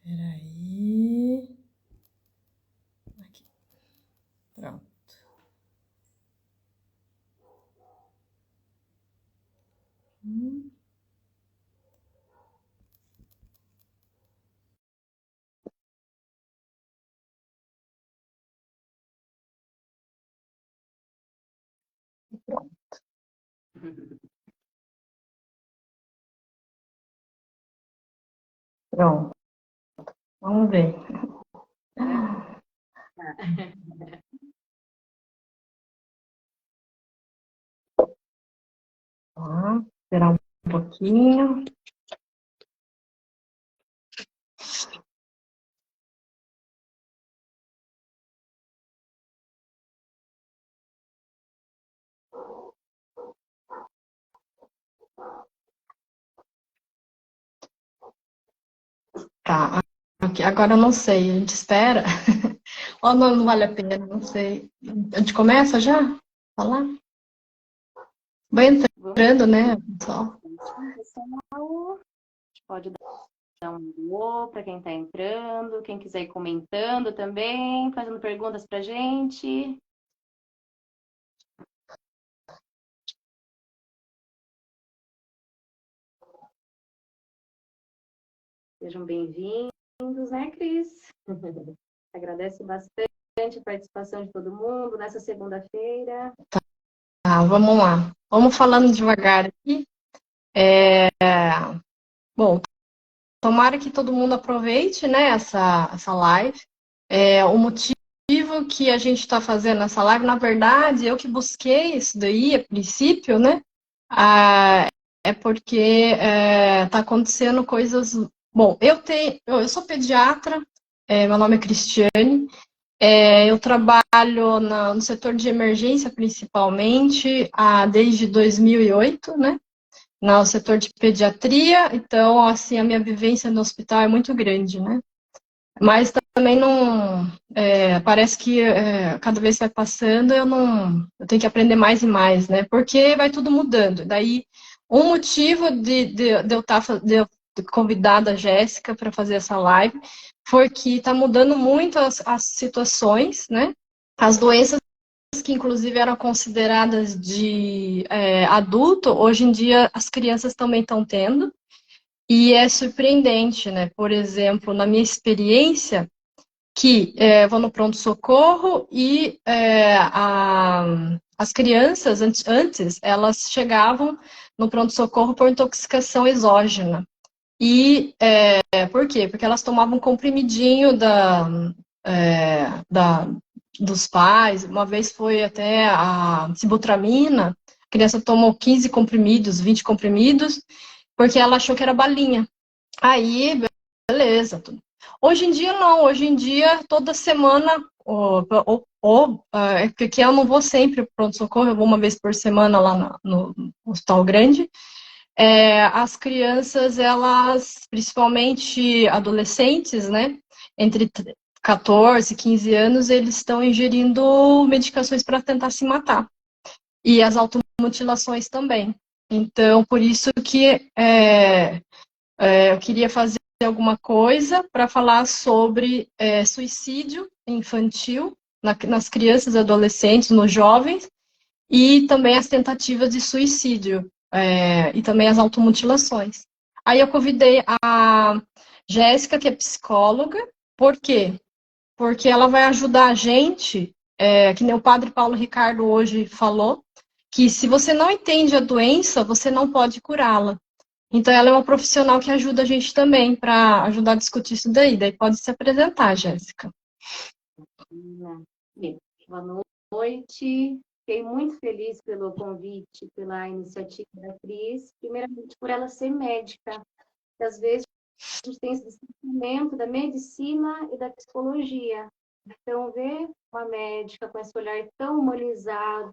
Peraí. Aqui. Pronto. Pronto. Pronto. Vamos ver. Tá. Esperar um pouquinho. Tá. Aqui, agora eu não sei. A gente espera? Ou não, não vale a pena? Não sei. A gente começa já? Falar? Vai entrando, né, pessoal? Pessoal, pode dar um alô para quem está entrando, quem quiser ir comentando também, fazendo perguntas para a gente. Sejam bem-vindos, né, Cris? Agradeço bastante a participação de todo mundo nessa segunda-feira. Tá, vamos lá. Vamos falando devagar aqui. Bom, tomara que todo mundo aproveite, né, essa live. O motivo que a gente está fazendo essa live, na verdade, eu que busquei isso daí a princípio, né? É porque está acontecendo coisas. Bom, eu sou pediatra, meu nome é Cristiane, eu trabalho no setor de emergência principalmente desde 2008, né? No setor de pediatria, então, assim, a minha vivência no hospital é muito grande, né? Mas também não. Parece que cada vez que vai passando, eu tenho que aprender mais e mais, né? Porque vai tudo mudando. Daí, um motivo de eu ter convidado a Jéssica para fazer essa live foi que está mudando muito as situações, né? As doenças que inclusive eram consideradas de adulto, hoje em dia as crianças também estão tendo. E é surpreendente, né? Por exemplo, na minha experiência, que vou no pronto-socorro e as crianças, antes, elas chegavam no pronto-socorro por intoxicação exógena. E por quê? Porque elas tomavam um comprimidinho dos pais, uma vez foi até a sibutramina, a criança tomou 15 comprimidos, 20 comprimidos, porque ela achou que era balinha. Aí, beleza. Tudo. Hoje em dia, não. Hoje em dia, toda semana, porque eu não vou sempre para pronto-socorro, eu vou uma vez por semana lá no hospital grande. As crianças, elas, principalmente adolescentes, né, entre 14 e 15 anos, eles estão ingerindo medicações para tentar se matar. E as automutilações também. Então, por isso que eu queria fazer alguma coisa para falar sobre suicídio infantil nas crianças e adolescentes, nos jovens, e também as tentativas de suicídio, e também as automutilações. Aí eu convidei a Jéssica, que é psicóloga, por quê? Porque ela vai ajudar a gente, que nem o padre Paulo Ricardo hoje falou, que se você não entende a doença, você não pode curá-la. Então, ela é uma profissional que ajuda a gente também para ajudar a discutir isso daí. Daí pode se apresentar, Jéssica. Bem, boa noite. Fiquei muito feliz pelo convite, pela iniciativa da Cris, primeiramente por ela ser médica, que às vezes a gente tem esse distanciamento da medicina e da psicologia. Então, ver uma médica com esse olhar tão humanizado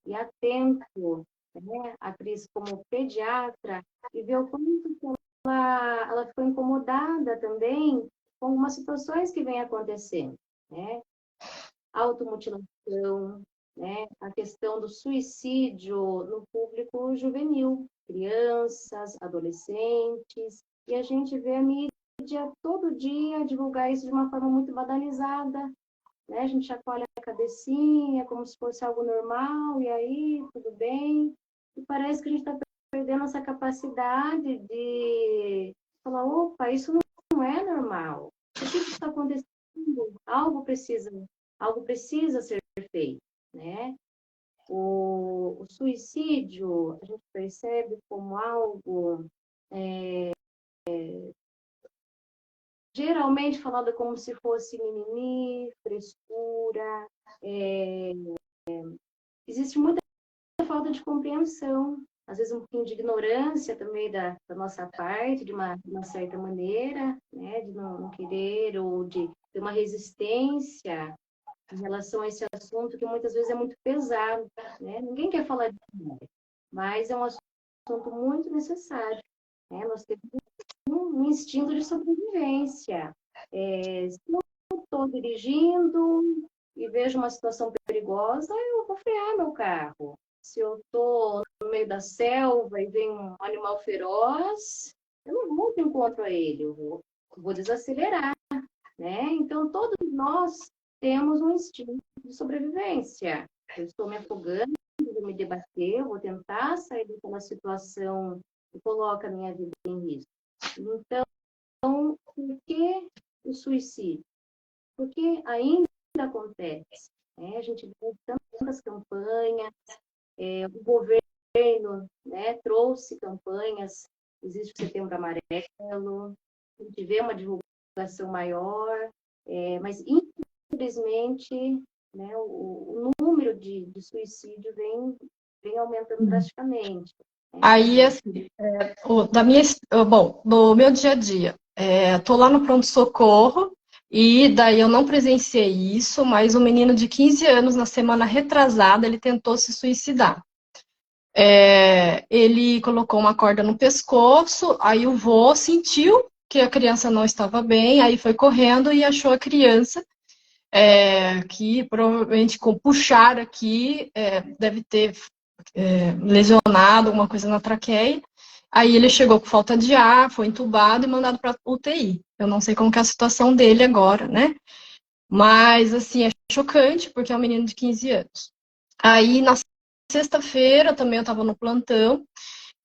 e atento, né, a Cris como pediatra, e ver o quanto que ela ficou incomodada também com algumas situações que vêm acontecendo, né? Automutilação, né? A questão do suicídio no público juvenil, crianças, adolescentes, e a gente vê a mídia todo dia, divulgar isso de uma forma muito banalizada, né? A gente chacoalha a cabecinha como se fosse algo normal, e aí, tudo bem? E parece que a gente está perdendo essa capacidade de falar, opa, isso não é normal. O que está acontecendo? Algo precisa ser feito, né? O suicídio, a gente percebe como algo geralmente falado como se fosse mimimi, frescura. Existe muita falta de compreensão, às vezes um pouquinho de ignorância também da nossa parte, de uma certa maneira, né? De não querer ou de ter uma resistência em relação a esse assunto que muitas vezes é muito pesado, né? Ninguém quer falar disso, mas é um assunto muito necessário, né? Nós temos um instinto de sobrevivência. Se eu estou dirigindo e vejo uma situação perigosa, eu vou frear meu carro. Se eu estou no meio da selva e vem um animal feroz, eu não vou de encontro a ele, eu vou desacelerar, né? Então, todos nós temos um instinto de sobrevivência. Eu estou me afogando, eu vou me debater, eu vou tentar sair daquela situação que coloca a minha vida em risco. Então, por que o suicídio? Porque ainda acontece, né? A gente vê tantas campanhas, o governo, né, trouxe campanhas, existe o Setembro Amarelo, a gente vê uma divulgação maior, mas infelizmente, né, o número de suicídio vem aumentando drasticamente. Aí, assim, no meu dia a dia, tô lá no pronto-socorro, e daí eu não presenciei isso, mas um menino de 15 anos, na semana retrasada, ele tentou se suicidar. Ele colocou uma corda no pescoço, aí o vô sentiu que a criança não estava bem, aí foi correndo e achou a criança, que provavelmente com puxar aqui, deve ter lesionado, alguma coisa na traqueia. Aí ele chegou com falta de ar, foi entubado e mandado para UTI. Eu não sei como que é a situação dele agora, né? Mas, assim, é chocante, porque é um menino de 15 anos. Aí, na sexta-feira, também eu estava no plantão,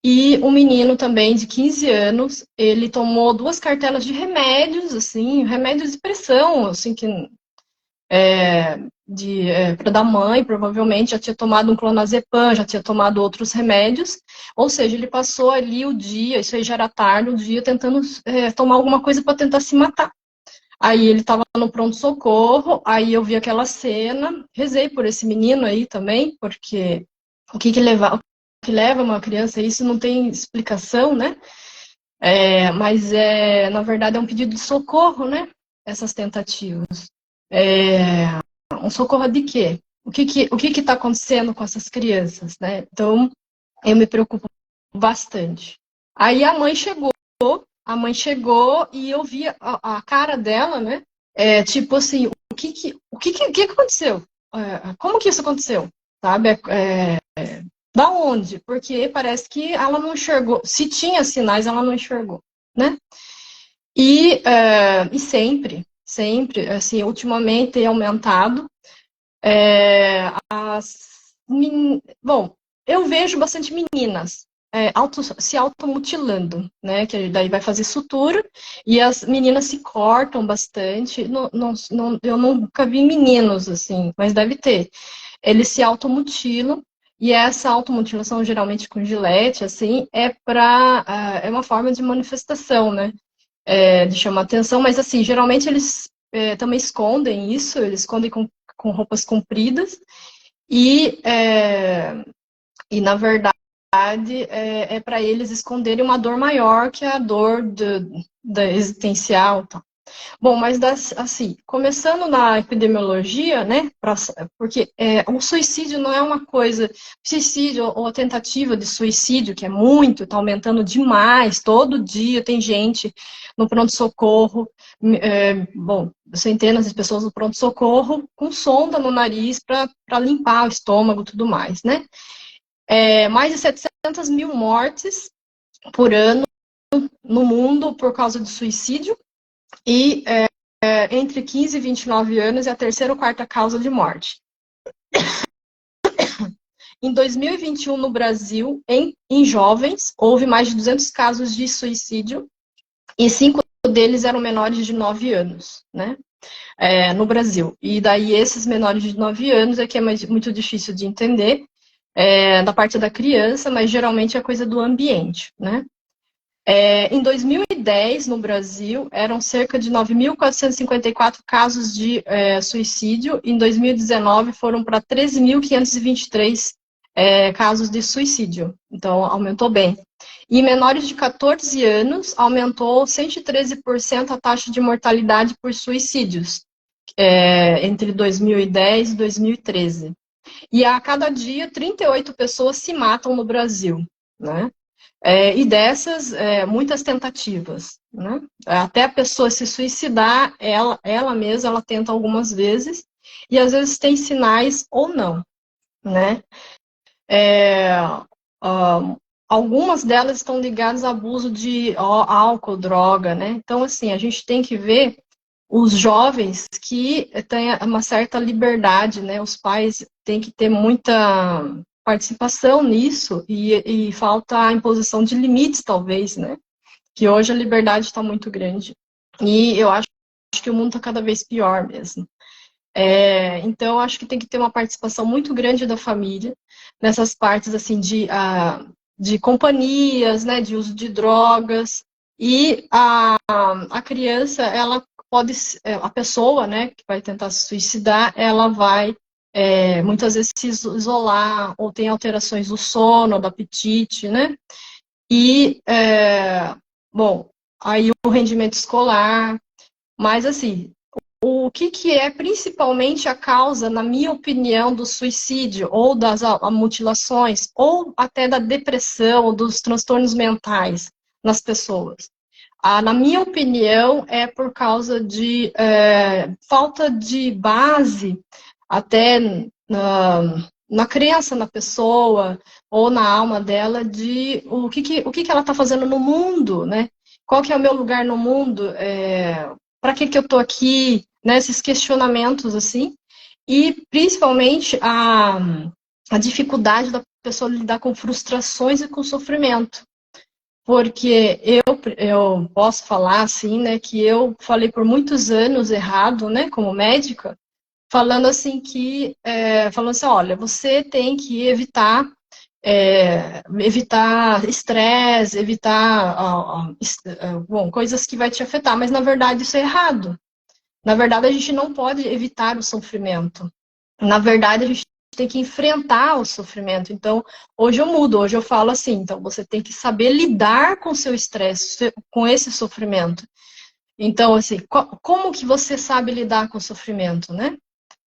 e um menino também de 15 anos, ele tomou 2 cartelas de remédios, assim, remédios de pressão, assim, que para da mãe, provavelmente já tinha tomado um clonazepam, já tinha tomado outros remédios, ou seja, ele passou ali o dia, isso aí já era tarde, o dia tentando tomar alguma coisa para tentar se matar. Aí ele estava no pronto-socorro, aí eu vi aquela cena, rezei por esse menino aí também, porque o que leva uma criança a isso não tem explicação, né? Mas na verdade é um pedido de socorro, né? Essas tentativas. Um socorro de quê? O que está acontecendo com essas crianças, né? Então, eu me preocupo bastante. Aí a mãe chegou e eu vi a cara dela, né? Tipo assim, o que aconteceu? Como que isso aconteceu? Sabe? Da onde? Porque parece que ela não enxergou. Se tinha sinais, ela não enxergou, né? E sempre, assim, ultimamente tem aumentado. Bom, eu vejo bastante meninas se automutilando, né? Que daí vai fazer sutura e as meninas se cortam bastante. Eu nunca vi meninos assim, mas deve ter. Eles se automutilam e essa automutilação, geralmente com gilete, assim, é uma forma de manifestação, né? De chamar atenção, mas assim, geralmente eles também escondem isso, eles escondem com roupas compridas e na verdade é para eles esconderem uma dor maior que a dor da existencial. Tá? Bom, mas assim, começando na epidemiologia, né, porque o suicídio não é uma coisa, suicídio ou a tentativa de suicídio, que é muito, está aumentando demais, todo dia tem gente no pronto-socorro, bom, centenas de pessoas no pronto-socorro com sonda no nariz para limpar o estômago e tudo mais, né? Mais de 700 mil mortes por ano no mundo por causa de suicídio, e entre 15 e 29 anos é a terceira ou quarta causa de morte. Em 2021, no Brasil, em jovens, houve mais de 200 casos de suicídio e 5 deles eram menores de 9 anos, né? No Brasil. E daí esses menores de 9 anos é que é muito difícil de entender, da parte da criança, mas geralmente é coisa do ambiente, né? Em 2010, no Brasil, eram cerca de 9.454 casos de suicídio. Em 2019, foram para 13.523 casos de suicídio. Então, aumentou bem. E menores de 14 anos, aumentou 113% a taxa de mortalidade por suicídios, entre 2010 e 2013. E a cada dia, 38 pessoas se matam no Brasil, né? E dessas, muitas tentativas, né? Até a pessoa se suicidar, ela mesma, ela tenta algumas vezes, e às vezes tem sinais ou não, né? Algumas delas estão ligadas a abuso de álcool, droga, né? Então, assim, a gente tem que ver os jovens que têm uma certa liberdade, né? Os pais têm que ter muita participação nisso e falta a imposição de limites, talvez, né? Que hoje a liberdade está muito grande. E eu acho que o mundo está cada vez pior mesmo. Então, acho que tem que ter uma participação muito grande da família nessas partes assim de companhias, né, de uso de drogas. E a criança, ela pode, a pessoa, né, que vai tentar se suicidar, ela vai muitas vezes se isolar ou tem alterações do sono, do apetite, né? E, bom, aí o rendimento escolar, mas assim, o que é principalmente a causa, na minha opinião, do suicídio, ou das mutilações, ou até da depressão, ou dos transtornos mentais nas pessoas? Na minha opinião, é por causa de falta de base, até na crença na pessoa, ou na alma dela, de o que ela está fazendo no mundo, né? Qual que é o meu lugar no mundo? Para que eu estou aqui? Né? Esses questionamentos, assim. E, principalmente, a dificuldade da pessoa lidar com frustrações e com sofrimento. Porque eu posso falar, assim, né, que eu falei por muitos anos errado, né, como médica, falando assim falando assim, olha, você tem que evitar estresse, evitar bom, coisas que vai te afetar, mas na verdade isso é errado. Na verdade, a gente não pode evitar o sofrimento. Na verdade, a gente tem que enfrentar o sofrimento. Então, hoje eu mudo, hoje eu falo assim, então você tem que saber lidar com o seu estresse, com esse sofrimento. Então, assim, como que você sabe lidar com o sofrimento, né?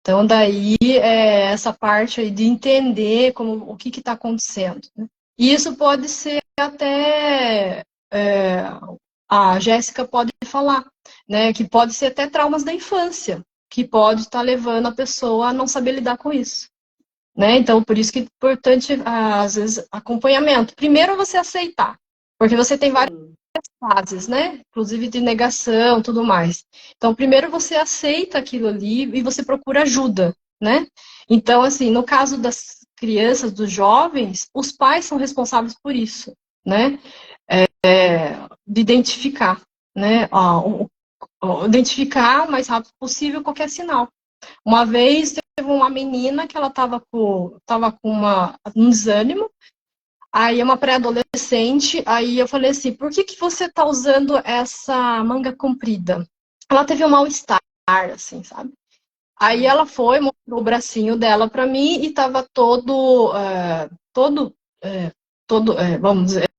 Então, daí, essa parte aí de entender o que está acontecendo, né? E isso pode ser até, a Jéssica pode falar, né, que pode ser até traumas da infância, que pode estar levando a pessoa a não saber lidar com isso, né? Então, por isso que é importante, às vezes, acompanhamento. Primeiro você aceitar, porque você tem várias fases, né? Inclusive de negação, tudo mais. Então, primeiro você aceita aquilo ali e você procura ajuda, né? Então, assim, no caso das crianças, dos jovens, os pais são responsáveis por isso, né? De identificar, né? Identificar o mais rápido possível qualquer sinal. Uma vez teve uma menina que ela estava com um desânimo. Aí uma pré-adolescente, aí eu falei assim, por que você está usando essa manga comprida? Ela teve um mal-estar, assim, sabe? Aí ela foi, mostrou o bracinho dela para mim e estava vamos dizer,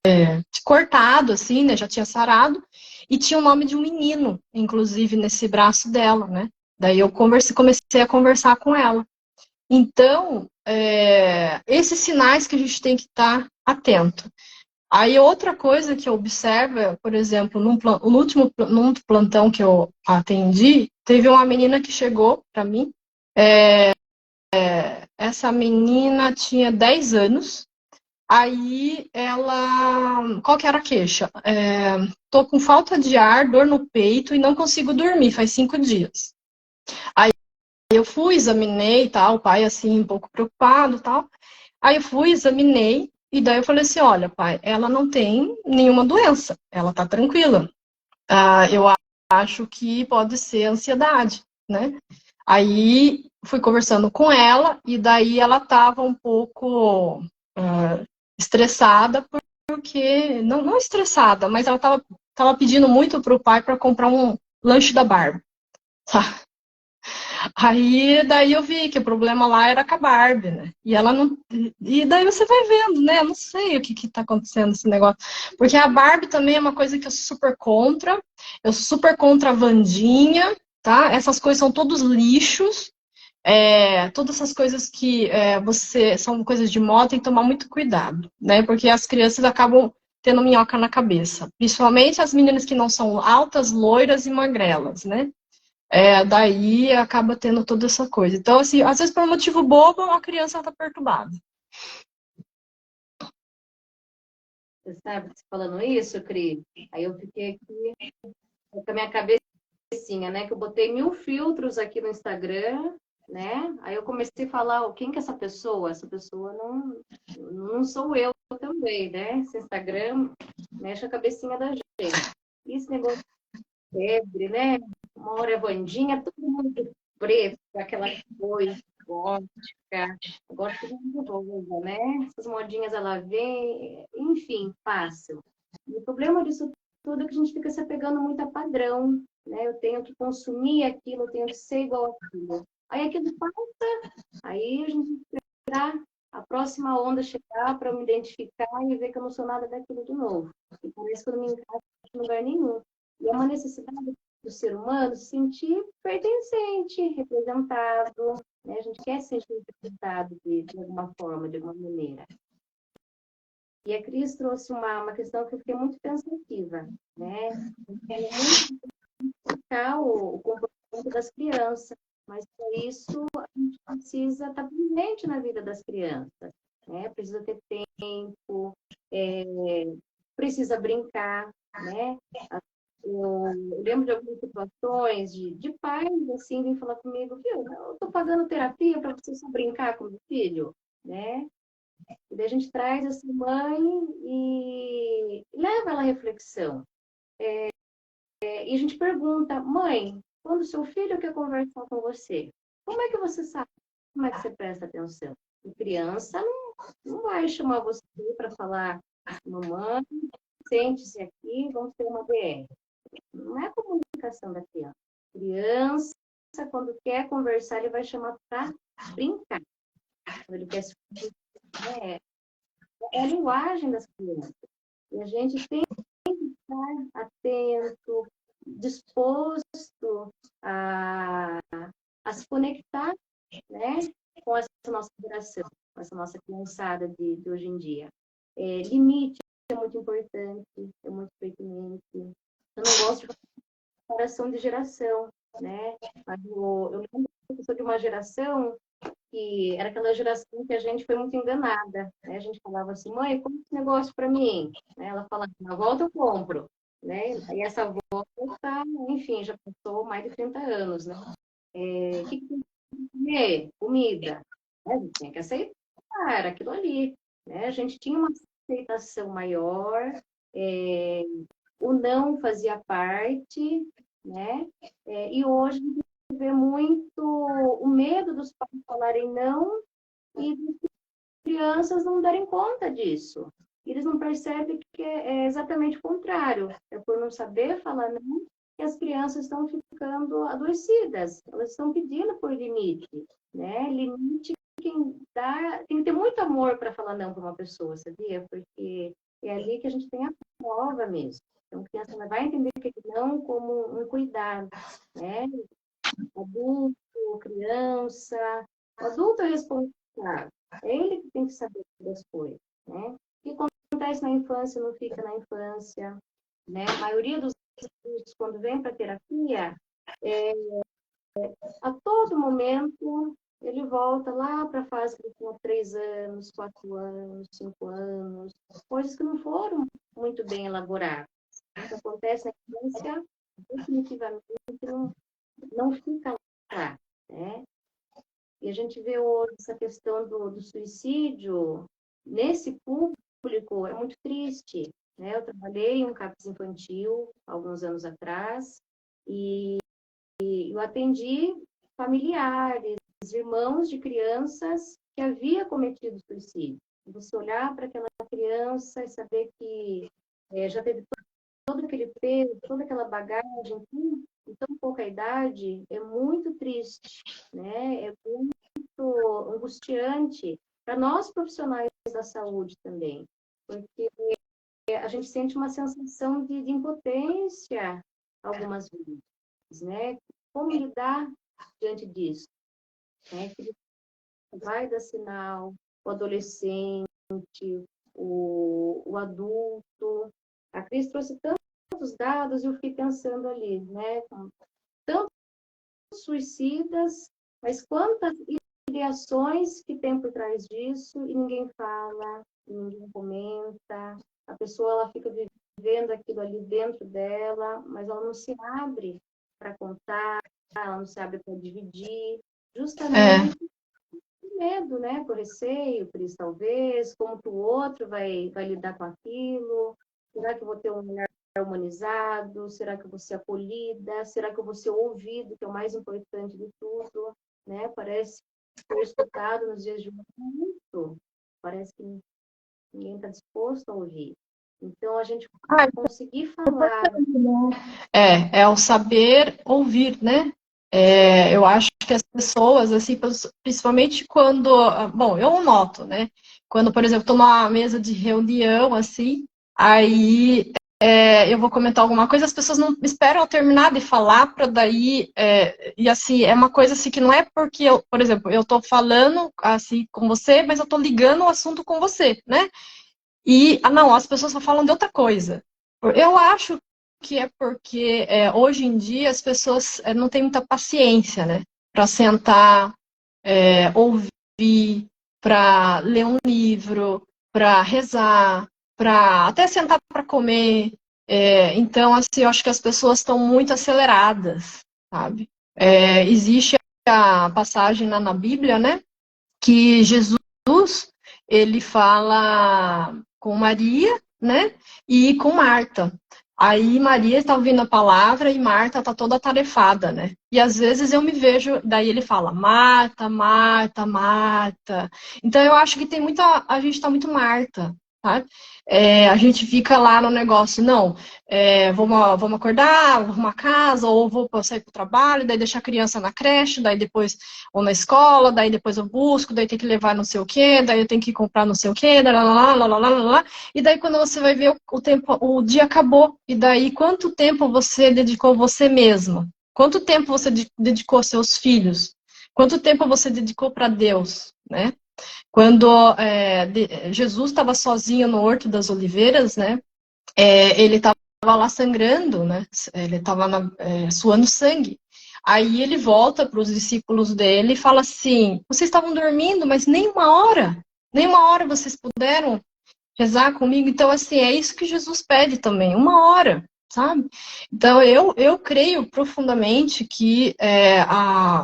cortado, assim, né? Já tinha sarado. E tinha o nome de um menino, inclusive, nesse braço dela, né? Daí eu comecei a conversar com ela. Então, esses sinais que a gente tem que estar atento. Aí outra coisa que eu observo, por exemplo, num plantão que eu atendi, teve uma menina que chegou para mim. Essa menina tinha 10 anos Aí ela. Qual que era a queixa? Tô com falta de ar, dor no peito e não consigo dormir, faz 5 dias. Aí eu fui, examinei e tal, o pai assim, um pouco preocupado e tal. Aí eu fui, examinei, e daí eu falei assim: olha, pai, ela não tem nenhuma doença, ela tá tranquila. Eu acho que pode ser ansiedade, né? Aí fui conversando com ela, e daí ela tava um pouco estressada, porque. Não estressada, mas ela tava pedindo muito pro pai para comprar um lanche da Barbie. Aí daí eu vi que o problema lá era com a Barbie, né? E ela não. E daí você vai vendo, né? Eu não sei o que tá acontecendo esse negócio. Porque a Barbie também é uma coisa que eu sou super contra. Eu sou super contra a Wandinha, tá? Essas coisas são todos lixos. Todas essas coisas que você são coisas de moda, tem que tomar muito cuidado, né? Porque as crianças acabam tendo minhoca na cabeça. Principalmente as meninas que não são altas, loiras e magrelas, né? Daí acaba tendo toda essa coisa. Então, assim, às vezes por um motivo bobo, a criança está perturbada. Você sabe, você falando isso, Cris, aí eu fiquei aqui com a minha cabecinha, né? Que eu botei 1000 filtros aqui no Instagram, né? Aí eu comecei a falar, quem que é essa pessoa? Essa pessoa não sou eu também, né? Esse Instagram mexe a cabecinha da gente. E esse negócio de febre, né? Uma hora é Wandinha, todo mundo de preto, aquela coisa gótica. Agora todo mundo rosa, né? Essas modinhas ela vem, enfim, passam. E o problema disso tudo é que a gente fica se apegando muito a padrão, né? Eu tenho que consumir aquilo, eu tenho que ser igual àquilo. Aí aquilo passa, aí a gente esperar a próxima onda chegar para eu me identificar e ver que eu não sou nada daquilo de novo. E parece que eu não me encaixo em lugar nenhum. E é uma necessidade do ser humano se sentir pertencente, representado, né? A gente quer se sentir representado de alguma forma, de alguma maneira. E a Cris trouxe uma questão que eu fiquei muito pensativa, né? É muito identificar o comportamento das crianças, mas para isso a gente precisa estar presente na vida das crianças, né? Precisa ter tempo, precisa brincar, né? Eu lembro de algumas situações de pais, assim, vêm falar comigo, viu, eu estou pagando terapia para você só brincar com o meu filho, né? E daí a gente traz essa mãe e leva ela à reflexão. E a gente pergunta, mãe, quando seu filho quer conversar com você, como é que você sabe? Como é que você presta atenção? A criança não vai chamar você para falar, mamãe, sente-se aqui, vamos ter uma DR. Não é a comunicação da criança. Criança, quando quer conversar, ele vai chamar para brincar. Quando ele quer se é, é a linguagem das crianças. E a gente tem que estar atento, disposto a se conectar, né, com essa nossa geração, com essa nossa criançada de hoje em dia. Limite é muito importante, é muito pertinente. Eu não gosto de comparação de geração, né? Mas eu lembro que eu sou de uma geração que era aquela geração que a gente foi muito enganada, né? A gente falava assim, mãe, compra esse negócio para mim. Né? Ela falava, na volta eu compro, né? E essa volta, tá, enfim, já passou mais de 30 anos, né? O que tem que comer? Comida. Né? A gente tinha que aceitar, era aquilo ali. Né? A gente tinha uma aceitação maior, o não fazia parte, né? E hoje a gente vê muito o medo dos pais falarem não e das crianças não darem conta disso. Eles não percebem que é exatamente o contrário. É por não saber falar não que as crianças estão ficando adoecidas. Elas estão pedindo por limite, né? Limite quem dá tem que ter muito amor para falar não para uma pessoa, sabia? Porque é ali que a gente tem a prova mesmo. Então, a criança ela vai entender que não como um cuidado, né? Adulto, criança, o adulto é responsável. É ele que tem que saber das coisas, né? O que acontece na infância não fica na infância, né? A maioria dos adultos, quando vem para terapia, a todo momento ele volta lá para a fase que ele tinha 3 anos, 4 anos, 5 anos, coisas que não foram muito bem elaboradas. O que acontece na infância, definitivamente, não fica lá, né? E a gente vê hoje essa questão do suicídio, nesse público, é muito triste, né? Eu trabalhei em um CAPS infantil, alguns anos atrás, e eu atendi familiares, irmãos de crianças que havia cometido suicídio. Você olhar para aquela criança e saber que já teve todo aquele peso, toda aquela bagagem, em tão pouca idade, é muito triste, né? É muito angustiante para nós profissionais da saúde também, porque a gente sente uma sensação de impotência algumas vezes, né? Como lidar diante disso, né? Que vai dar sinal, o adolescente, o adulto. A Cris trouxe tantos dados e eu fiquei pensando ali, né? Tantos suicidas, mas quantas ideações que tem por trás disso e ninguém fala, ninguém comenta. A pessoa ela fica vivendo aquilo ali dentro dela, mas ela não se abre para contar, ela não se abre para dividir, justamente por medo, né? Por receio, por isso talvez, como que o outro vai lidar com aquilo, será que eu vou ter um olhar humanizado, será que eu vou ser acolhida, será que eu vou ser ouvido, que é o mais importante de tudo, né? Parece ser escutado nos dias de hoje muito, parece que ninguém está disposto a ouvir. Então, a gente conseguir falar... É o saber ouvir, né? Eu acho que as pessoas, assim, principalmente quando... Bom, eu noto, né? Quando, por exemplo, estou numa mesa de reunião, assim, aí eu vou comentar alguma coisa, as pessoas não esperam eu terminar de falar para daí... e, assim, é uma coisa assim que não é porque, por exemplo, eu estou falando, assim, com você, mas eu estou ligando o assunto com você, né? E, não, as pessoas só falam de outra coisa. Eu acho que é porque hoje em dia as pessoas não têm muita paciência, né? Para sentar, ouvir, para ler um livro, para rezar, para até sentar para comer. Então, assim, eu acho que as pessoas estão muito aceleradas, sabe? Existe a passagem na Bíblia, né? Que Jesus ele fala com Maria, né? E com Marta. Aí Maria está ouvindo a palavra e Marta está toda atarefada, né? E às vezes eu me vejo, daí ele fala, Marta, Marta, Marta. Então eu acho que tem muita, a gente está muito Marta, sabe? A gente fica lá no negócio, não, vamos acordar, vou arrumar casa, ou vou sair para o trabalho, daí deixar a criança na creche, daí depois ou na escola, daí depois eu busco, daí tem que levar não sei o quê, daí eu tenho que comprar não sei o quê, e daí quando você vai ver o tempo, o dia acabou, e daí quanto tempo você dedicou você mesma? Quanto tempo você dedicou aos seus filhos? Quanto tempo você dedicou para Deus, né? Quando Jesus estava sozinho no Horto das Oliveiras, né? Ele estava lá sangrando, né? Ele estava suando sangue. Aí ele volta para os discípulos dele e fala assim: vocês estavam dormindo, mas nem uma hora vocês puderam rezar comigo. Então, assim, é isso que Jesus pede também, uma hora, sabe? Então, eu creio profundamente que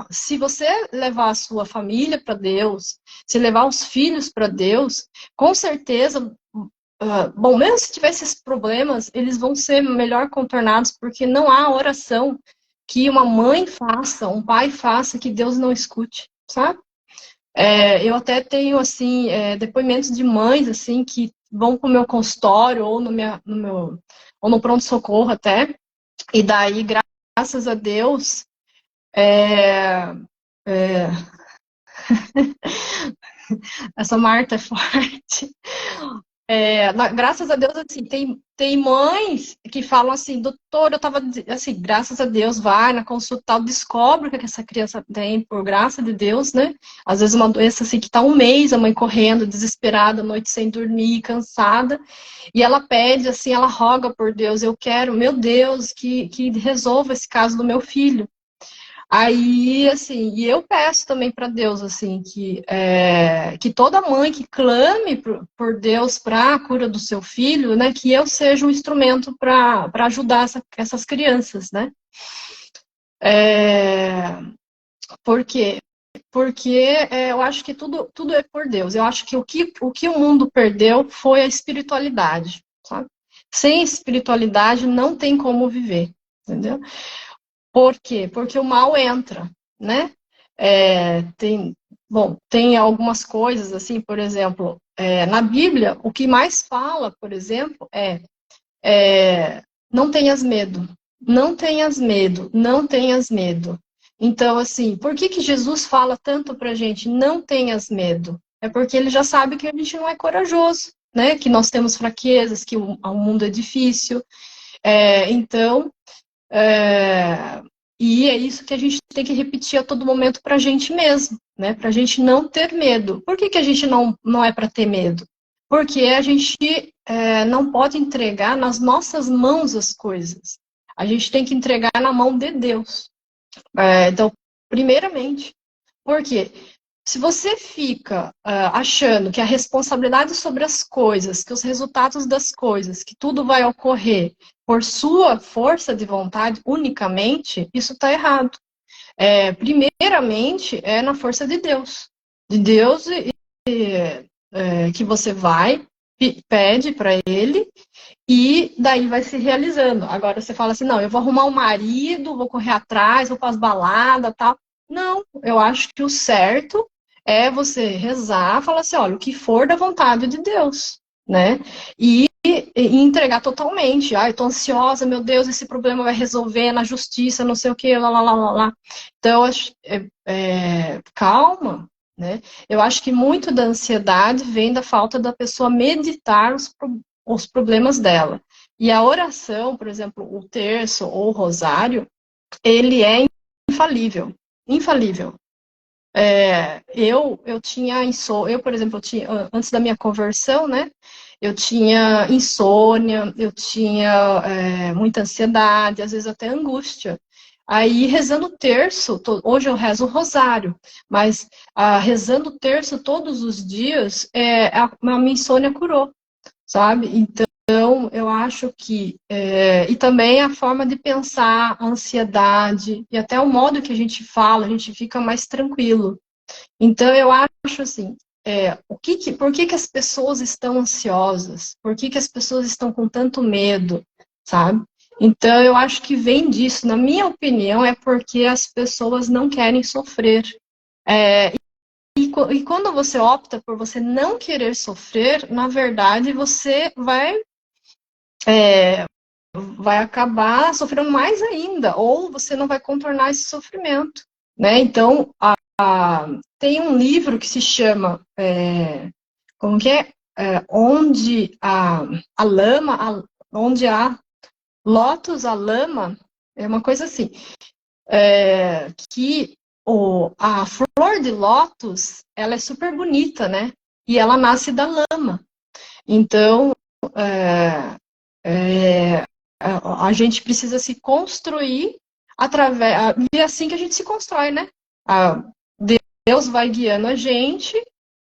se você levar a sua família para Deus, se levar os filhos para Deus, com certeza. Bom, mesmo se tiver esses problemas, eles vão ser melhor contornados, porque não há oração que uma mãe faça, um pai faça, que Deus não escute, sabe? Eu até tenho, assim, depoimentos de mães, assim, que vão para o meu consultório ou ou no pronto-socorro até, e daí, graças a Deus, essa Marta é forte. Graças a Deus, assim, tem mães que falam assim, doutor, eu tava, assim, graças a Deus, vai na consulta, tal, descobre o que essa criança tem, por graça de Deus, né? Às vezes uma doença, assim, que tá um mês, a mãe correndo, desesperada, à noite sem dormir, cansada, e ela pede, assim, ela roga por Deus, eu quero, meu Deus, que resolva esse caso do meu filho. Aí, assim, e eu peço também para Deus, assim, que toda mãe que clame por Deus para a cura do seu filho, né, que eu seja um instrumento para ajudar essas crianças, né? É, por quê? Porque eu acho que tudo é por Deus. Eu acho que o que o mundo perdeu foi a espiritualidade, sabe? Sem espiritualidade não tem como viver, entendeu? Por quê? Porque o mal entra, né? Tem algumas coisas, assim, por exemplo, na Bíblia, o que mais fala, por exemplo, não tenhas medo, não tenhas medo, não tenhas medo. Então, assim, por que Jesus fala tanto pra gente, não tenhas medo? É porque ele já sabe que a gente não é corajoso, né? Que nós temos fraquezas, que o mundo é difícil. Então, é, e é isso que a gente tem que repetir a todo momento para a gente mesmo, né? Para a gente não ter medo. Por que a gente não é para ter medo? Porque a gente não pode entregar nas nossas mãos as coisas. A gente tem que entregar na mão de Deus. Então, primeiramente, por quê? Se você fica achando que a responsabilidade sobre as coisas, que os resultados das coisas, que tudo vai ocorrer por sua força de vontade unicamente, isso está errado. Primeiramente, é na força de Deus. De Deus que você vai, pede para Ele, e daí vai se realizando. Agora você fala assim, não, eu vou arrumar um marido, vou correr atrás, vou para as baladas, tal. Não, eu acho que o certo é você rezar, falar assim, olha, o que for da vontade de Deus, né? E entregar totalmente. Ah, eu tô ansiosa, meu Deus, esse problema vai resolver na justiça, não sei o que, lá, lá, lá, lá, lá. Então, calma, né? Eu acho que muito da ansiedade vem da falta da pessoa meditar os problemas dela. E a oração, por exemplo, o terço ou o rosário, ele é infalível. Infalível. Eu tinha insônia, por exemplo, antes da minha conversão, né? Eu tinha insônia, eu tinha muita ansiedade, às vezes até angústia. Aí, rezando o terço, hoje eu rezo o rosário, mas rezando o terço todos os dias, a minha insônia curou, sabe? Então, eu acho que. E também a forma de pensar, a ansiedade, e até o modo que a gente fala, a gente fica mais tranquilo. Então, eu acho assim. Por que as pessoas estão ansiosas? Por que as pessoas estão com tanto medo, sabe? Então, eu acho que vem disso. Na minha opinião, é porque as pessoas não querem sofrer. E quando você opta por você não querer sofrer, na verdade, você vai acabar sofrendo mais ainda, ou você não vai contornar esse sofrimento, né? Então, tem um livro que se chama, como que é? Onde a lama, onde há lótus, a lama, é uma coisa assim, que a flor de lótus, ela é super bonita, né? E ela nasce da lama. Então, é, é, a gente precisa se construir através. E é assim que a gente se constrói, né? Deus vai guiando a gente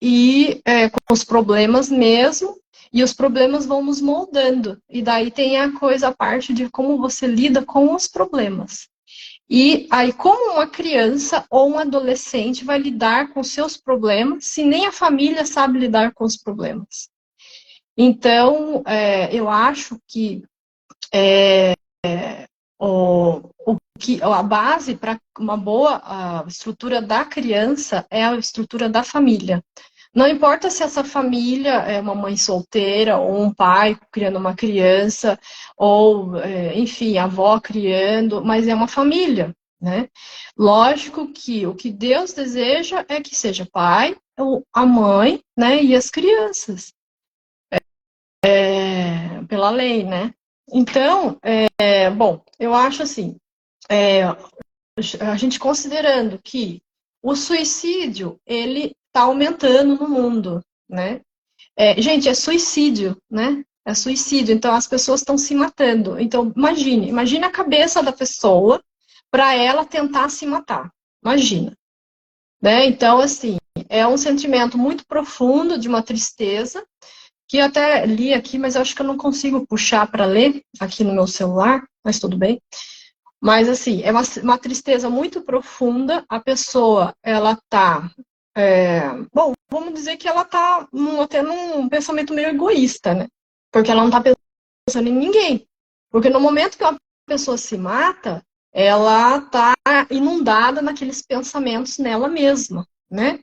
e com os problemas mesmo, e os problemas vão nos moldando. E daí tem a coisa, a parte de como você lida com os problemas. E aí, como uma criança ou um adolescente vai lidar com seus problemas se nem a família sabe lidar com os problemas? Então, eu acho que a base para uma boa estrutura da criança é a estrutura da família. Não importa se essa família é uma mãe solteira, ou um pai criando uma criança, ou, enfim, a avó criando, mas é uma família, né? Lógico que o que Deus deseja é que seja pai, a mãe, né, e as crianças, pela lei, né? Então, bom, eu acho assim, a gente considerando que o suicídio, ele está aumentando no mundo, né? Gente, é suicídio, né? É suicídio, então as pessoas estão se matando. Então, imagine a cabeça da pessoa para ela tentar se matar. Imagina, né? Então, assim, é um sentimento muito profundo de uma tristeza, que eu até li aqui, mas eu acho que eu não consigo puxar para ler aqui no meu celular, mas tudo bem. Mas, assim, é uma tristeza muito profunda. A pessoa, ela tá... bom, vamos dizer que ela tá tendo um pensamento meio egoísta, né? Porque ela não tá pensando em ninguém. Porque no momento que uma pessoa se mata, ela tá inundada naqueles pensamentos nela mesma, né?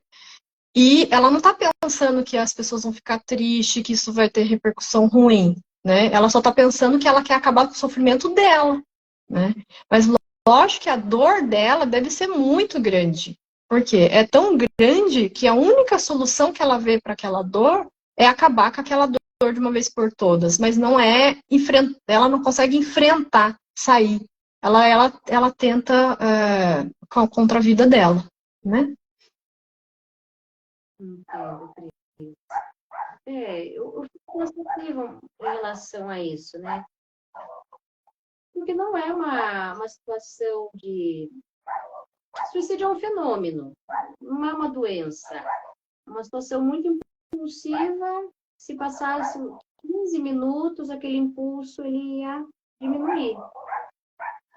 E ela não tá pensando que as pessoas vão ficar tristes, que isso vai ter repercussão ruim, né? Ela só tá pensando que ela quer acabar com o sofrimento dela, né? Mas lógico que a dor dela deve ser muito grande, porque é tão grande que a única solução que ela vê para aquela dor é acabar com aquela dor de uma vez por todas, mas não é ela não consegue enfrentar, sair. Ela tenta contra a vida dela, né? Entendo, Cris. Eu fico pensativa em relação a isso, né? Porque não é uma situação de... Suicídio é um fenômeno, não é uma doença. É uma situação muito impulsiva. Se passasse 15 minutos, aquele impulso ele ia diminuir.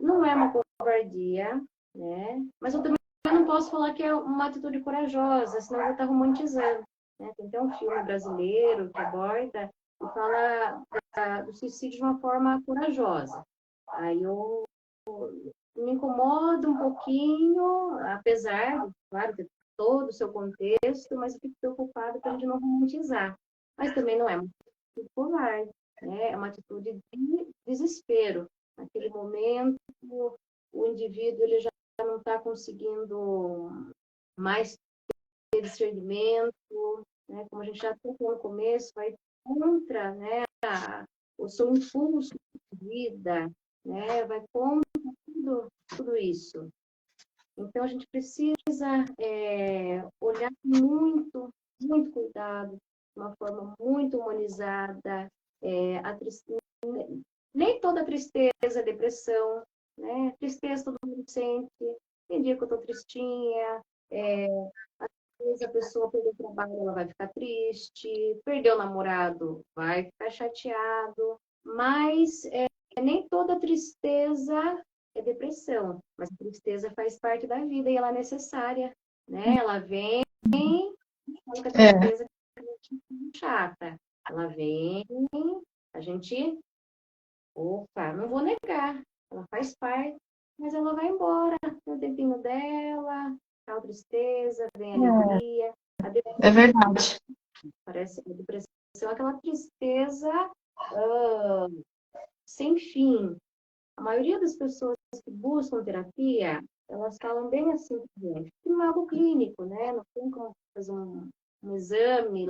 Não é uma covardia, né? Mas eu também não posso falar que é uma atitude corajosa, senão eu vou estar romantizando. Né? Tem até um filme brasileiro que aborda e fala do suicídio de uma forma corajosa. Aí eu me incomoda um pouquinho, apesar, claro, de todo o seu contexto, mas eu fico preocupada para a gente não romantizar. Mas também não é uma atitude covarde, né? É uma atitude de desespero. Naquele momento, o indivíduo ele já não está conseguindo mais ter discernimento, né? Como a gente já tocou no começo, vai contra, né, o seu impulso de vida, né? Vai contra tudo isso. Então, a gente precisa olhar muito cuidado, de uma forma muito humanizada. A tristeza, nem toda tristeza é depressão, né? Tristeza todo mundo sente. Tem dia que eu tô tristinha, às vezes a pessoa perdeu o trabalho, ela vai ficar triste, perdeu o namorado, vai ficar chateado, mas nem toda tristeza é depressão, mas a tristeza faz parte da vida e ela é necessária, né? Ela vem, com a É, tristeza que a gente é chata, ela vem, a gente, opa, não vou negar, ela faz parte, mas ela vai embora, tem o tempinho dela, a tristeza, vem a alegria, a é depressão verdade. parece a depressão, é aquela tristeza sem fim. A maioria das pessoas que buscam terapia, elas falam bem assim, gente, que não é algo clínico, né? Não tem como fazer um exame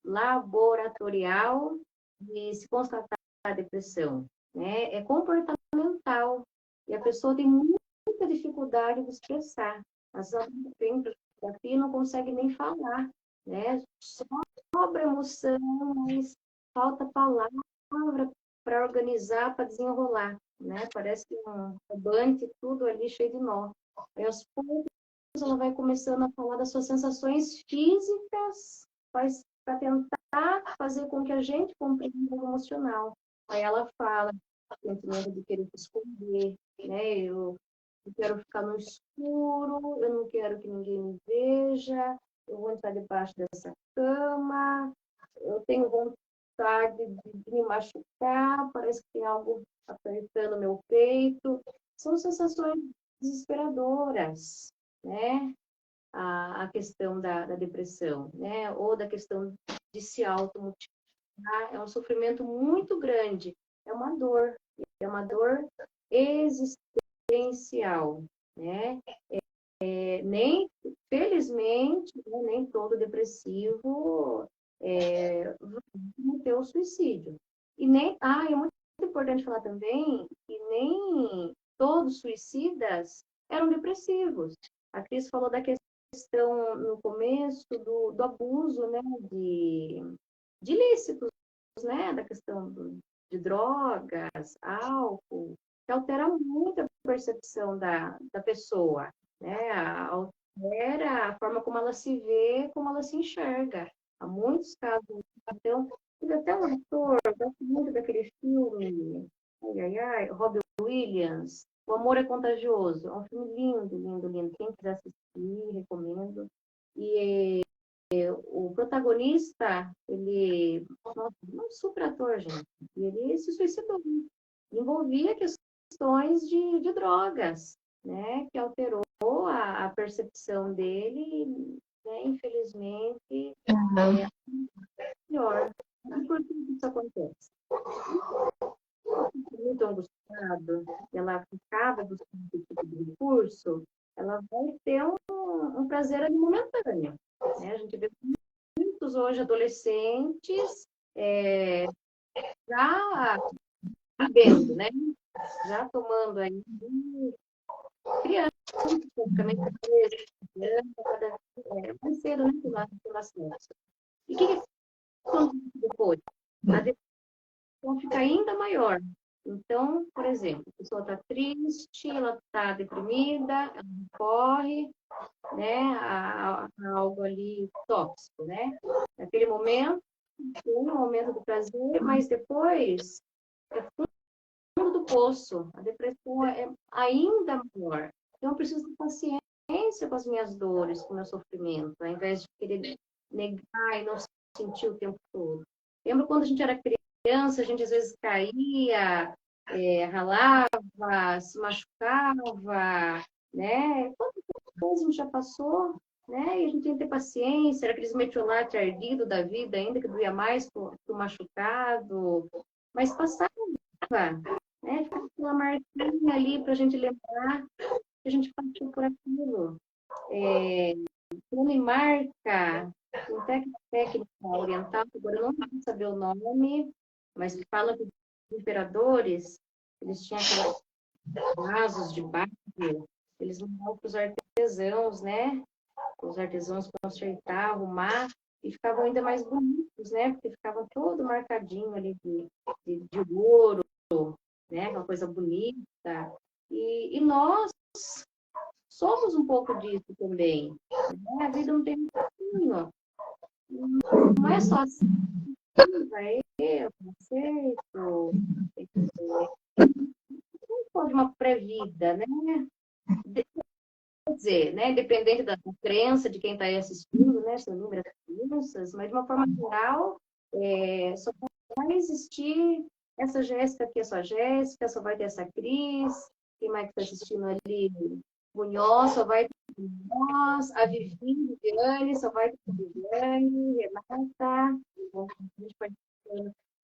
laboratorial de se constatar a depressão, né? É comportamental. E a pessoa tem muita dificuldade de expressar. As pessoas vêm para terapia e não consegue nem falar, né? Sobra emoção, mas falta palavra para organizar, para desenrolar, né? Parece que um bante, tudo ali cheio de nó. Aí aos poucos ela vai começando a falar das suas sensações físicas, para tentar fazer com que a gente compreenda o emocional. Aí ela fala sentimento de querer se esconder, né? Eu quero ficar no escuro, eu não quero que ninguém me veja, eu vou entrar debaixo dessa cama, eu tenho vontade de me machucar, parece que tem algo apertando meu peito. São sensações desesperadoras, né? A questão da depressão, né? Ou da questão de se automutilar. É um sofrimento muito grande, é uma dor existencial, né? Nem, felizmente, né, nem todo depressivo vai ter o suicídio. E nem, é muito importante falar também que nem todos suicidas eram depressivos. A Cris falou da questão no começo do abuso, né, de ilícitos, né, da questão de drogas, álcool, que altera muito a percepção da pessoa, né? Altera a forma como ela se vê, como ela se enxerga. Há muitos casos. Então, até um ator, eu gosto muito daquele filme, Robin Williams, O Amor é Contagioso. É um filme lindo, lindo, lindo. Quem quiser assistir, recomendo. E o protagonista, ele, nossa, é um super ator, gente. E ele se suicidou. Envolvia questões de drogas, né? Que alterou a percepção dele, né? Infelizmente, é pior. E por que isso acontece? Muito angustiado, ela ficava buscando esse tipo de recurso, ela vai ter um prazer ali momentâneo. Né? A gente vê muitos hoje adolescentes já bebendo, né? Já tomando aí criança, praticamente criança, mais cedo, né? Pela ciência. E o que acontece depois? A depressão fica ainda maior. Então, por exemplo, a pessoa está triste, ela está deprimida, ela corre, né, a algo ali tóxico, né? Naquele momento, tem um aumento do prazer, mas depois é fundo do poço. A depressão é ainda maior. Então, eu preciso ter paciência com as minhas dores, com o meu sofrimento, ao invés de querer negar e não sentir o tempo todo. Lembra quando a gente era criança, a gente às vezes caía, ralava, se machucava, né? Quantas coisas a gente já passou, né? E a gente tem que ter paciência, era aqueles metiolate ardido da vida ainda, que doía mais que o machucado, mas passava, né? Ficava uma marquinha ali para a gente lembrar que a gente passou por aquilo. Nome marca, tem técnica oriental, agora eu não vou saber o nome, mas que fala que os imperadores, eles tinham aqueles vasos de barro, eles mandavam para os artesãos, né? Os artesãos consertar, arrumar, e ficavam ainda mais bonitos, né? Porque ficavam todo marcadinho ali de ouro, né? Uma coisa bonita. E nós somos um pouco disso também. Né? A vida não tem um caminho. Não é só assim. Vai eu, acerto. Não pode uma pré-vida, né? Quer dizer, né? Independente da crença de quem está aí assistindo, né? Seu número de crenças, mas de uma forma geral, só vai existir essa Jéssica aqui, é só Jéssica, só vai ter essa Cris, quem mais está assistindo ali? Munhoz, só vai ter Munhoz, a Viviane, só vai ter a Viviane, Renata,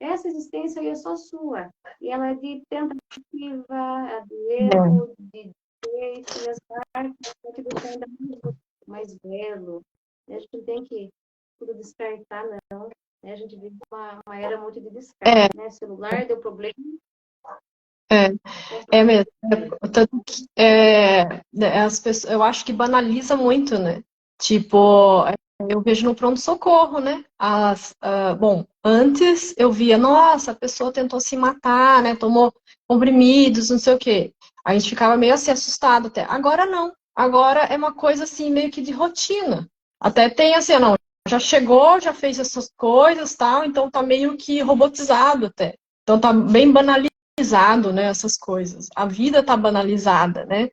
essa existência aí é só sua. E ela é de tentativa, de erro, de jeito, e as partes vai te deixar ainda mais belo. A gente não tem que tudo descartar, não. A gente vive uma era muito de descarte, né? Celular deu problema. É mesmo. Tanto que, as pessoas, eu acho que banaliza muito, né? Tipo, eu vejo no pronto-socorro, né? Bom, antes eu via, nossa, a pessoa tentou se matar, né? Tomou comprimidos, não sei o quê. A gente ficava meio assim assustado até. Agora não. Agora é uma coisa assim, meio que de rotina. Até tem assim, não, já chegou, já fez essas coisas, tal, então tá meio que robotizado até. Então tá bem banalizado, né, essas coisas. A vida está banalizada, né?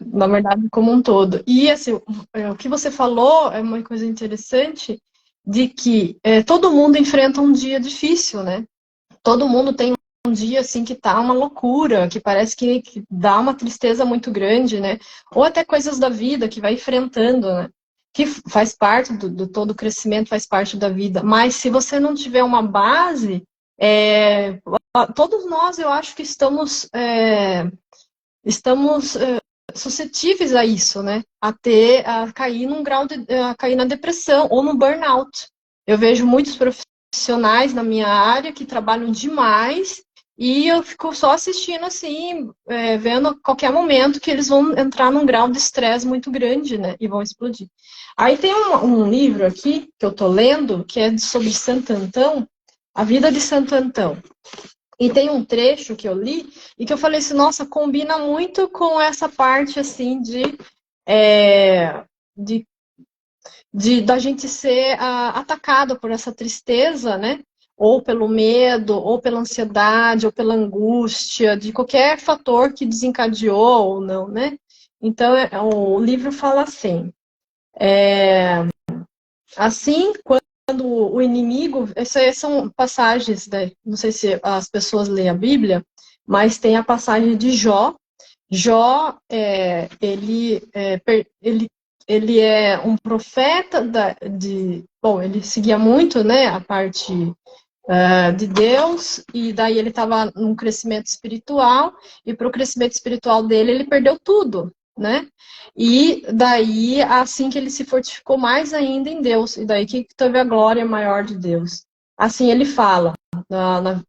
Na verdade, como um todo. E assim, o que você falou é uma coisa interessante de que todo mundo enfrenta um dia difícil, né? Todo mundo tem um dia assim que tá uma loucura, que parece que dá uma tristeza muito grande, né? Ou até coisas da vida que vai enfrentando, né? Que faz parte do todo o crescimento, faz parte da vida. Mas se você não tiver uma base, todos nós, eu acho que estamos suscetíveis a isso, né? A cair num grau a cair na depressão ou no burnout. Eu vejo muitos profissionais na minha área que trabalham demais e eu fico só assistindo assim, vendo a qualquer momento que eles vão entrar num grau de estresse muito grande, né? E vão explodir. Aí tem um livro aqui que eu tô lendo que é sobre Santo Antão, A Vida de Santo Antão. E tem um trecho que eu li e que eu falei assim, nossa, combina muito com essa parte assim é, de, da gente ser atacado por essa tristeza, né? Ou pelo medo, ou pela ansiedade, ou pela angústia, de qualquer fator que desencadeou ou não, né? Então, o livro fala assim, assim, quando o inimigo... Essas são passagens, né? Não sei se as pessoas leem a Bíblia, mas tem a passagem de Jó. Jó, ele é um profeta bom, ele seguia muito, né, a parte de Deus, e daí ele estava num crescimento espiritual, e para o crescimento espiritual dele, ele perdeu tudo, né? E daí, assim que ele se fortificou mais ainda em Deus, e daí que teve a glória maior de Deus. Assim ele fala,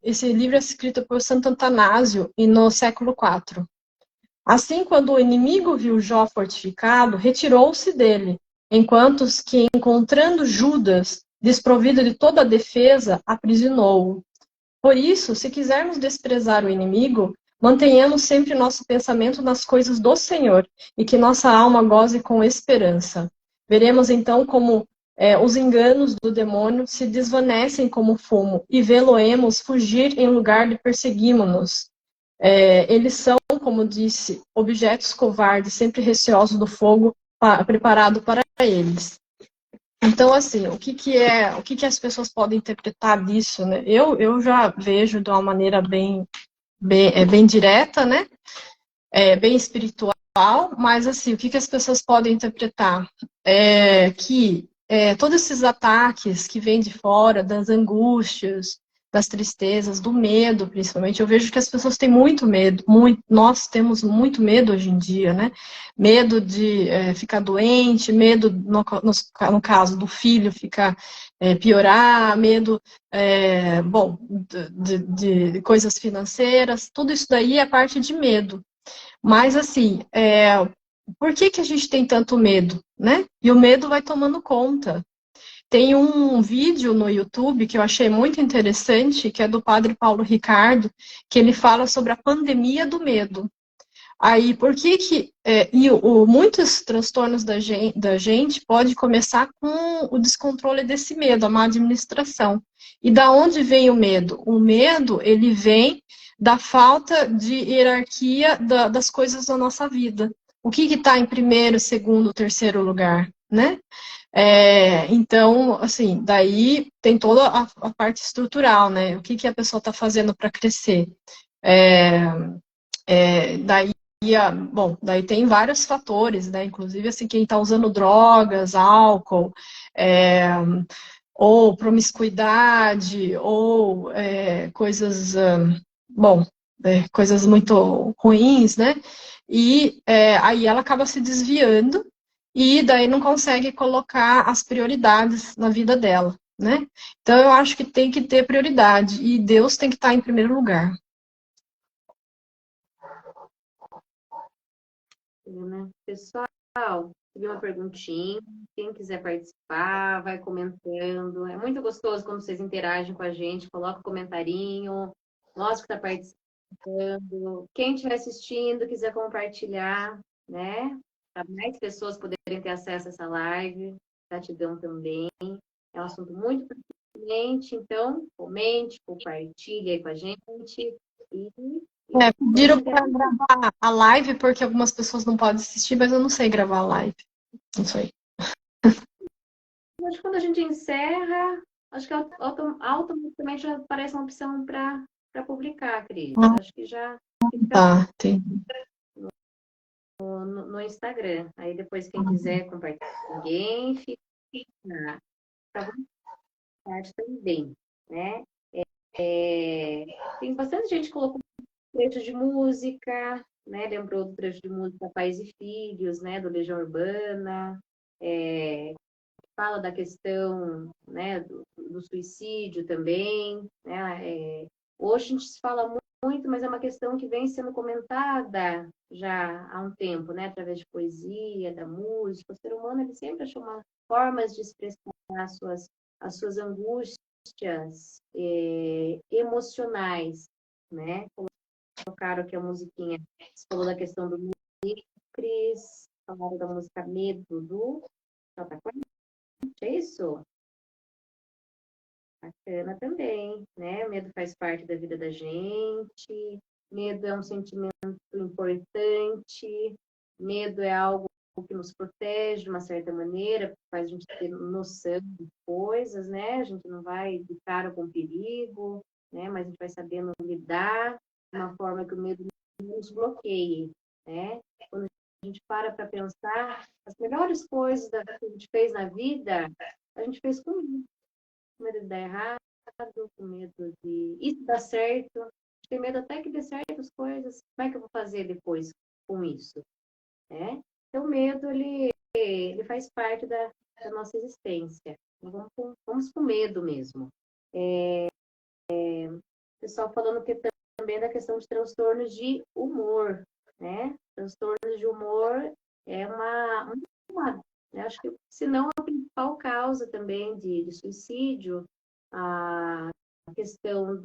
esse livro é escrito por Santo Antanásio, e no século IV. Assim, quando o inimigo viu Jó fortificado, retirou-se dele, enquanto os que, encontrando Judas desprovido de toda a defesa, aprisionou-o. Por isso, se quisermos desprezar o inimigo, mantenhamos sempre nosso pensamento nas coisas do Senhor, e que nossa alma goze com esperança. Veremos então como os enganos do demônio se desvanecem como fumo, e vê-lo-emos fugir em lugar de perseguimo-nos. Eles são, como disse, objetos covardes, sempre receosos do fogo preparado para eles. Então, assim, o que as pessoas podem interpretar disso, né? Eu já vejo de uma maneira bem direta, né? Bem espiritual, mas, assim, o que as pessoas podem interpretar? Todos esses ataques que vêm de fora, das angústias, das tristezas, do medo, principalmente, eu vejo que as pessoas têm muito medo, nós temos muito medo hoje em dia, né? Medo de ficar doente, medo, no caso do filho, ficar piorar, medo, bom, de coisas financeiras, tudo isso daí é parte de medo. Mas, assim, por que a gente tem tanto medo, né? E o medo vai tomando conta. Tem um vídeo no YouTube que eu achei muito interessante, que é do padre Paulo Ricardo, que ele fala sobre a pandemia do medo. Aí, por que muitos transtornos da gente pode começar com o descontrole desse medo, a má administração. E da onde vem o medo? O medo, ele vem da falta de hierarquia das coisas da nossa vida. O que está em primeiro, segundo, terceiro lugar, né? Então, assim, daí tem toda a parte estrutural, né? O que a pessoa está fazendo para crescer? Daí bom, daí tem vários fatores, né? Inclusive, assim, quem está usando drogas, álcool, ou promiscuidade, ou coisas, bom, coisas muito ruins, né? E aí ela acaba se desviando e daí não consegue colocar as prioridades na vida dela, né? Então eu acho que tem que ter prioridade e Deus tem que estar em primeiro lugar. Né? Pessoal, tem uma perguntinha. Quem quiser participar, vai comentando. É muito gostoso quando vocês interagem com a gente, coloca um comentarinho, mostra que está participando. Quem estiver assistindo, quiser compartilhar, né? Para mais pessoas poderem ter acesso a essa live. Gratidão também. É um assunto muito pertinente, então comente, compartilhe aí com a gente. Pediram para gravar a live porque algumas pessoas não podem assistir, mas eu não sei gravar a live. Não sei. Acho que quando a gente encerra, acho que automaticamente já aparece uma opção para publicar, Cris. Acho que já fica Tá, entendi. no Instagram. Aí depois, quem quiser compartilhar com alguém, fica para vontade também, né? Tem bastante gente que colocou trechos de música, né? Lembrou do trecho de música Pais e Filhos, né? Do Legião Urbana. Fala da questão, né, do suicídio também, né? Hoje a gente se fala muito, mas é uma questão que vem sendo comentada já há um tempo, né, através de poesia, da música. O ser humano ele sempre achou formas de expressar as suas angústias emocionais. né? Colocaram aqui a musiquinha. Você falou da questão do medo, Cris. Falaram da música Medo do Jota Quest, é isso? Bacana também, né? Medo faz parte da vida da gente. Medo é um sentimento importante. Medo é algo que nos protege de uma certa maneira, faz a gente ter noção de coisas, né? A gente não vai de cara com perigo, né? Mas a gente vai sabendo lidar de uma forma que o medo não nos bloqueie, né? Quando a gente para pensar, as melhores coisas que a gente fez na vida, a gente fez com medo de dar errado, com medo de isso dar certo. Tem medo até que dê certo as coisas. Como é que eu vou fazer depois com isso? Né? Então, o medo, ele faz parte da nossa existência. Então, vamos com medo mesmo. O pessoal falando que também da questão de transtornos de humor, né? Transtornos de humor é né? Acho que, se não, a principal causa também de suicídio, a questão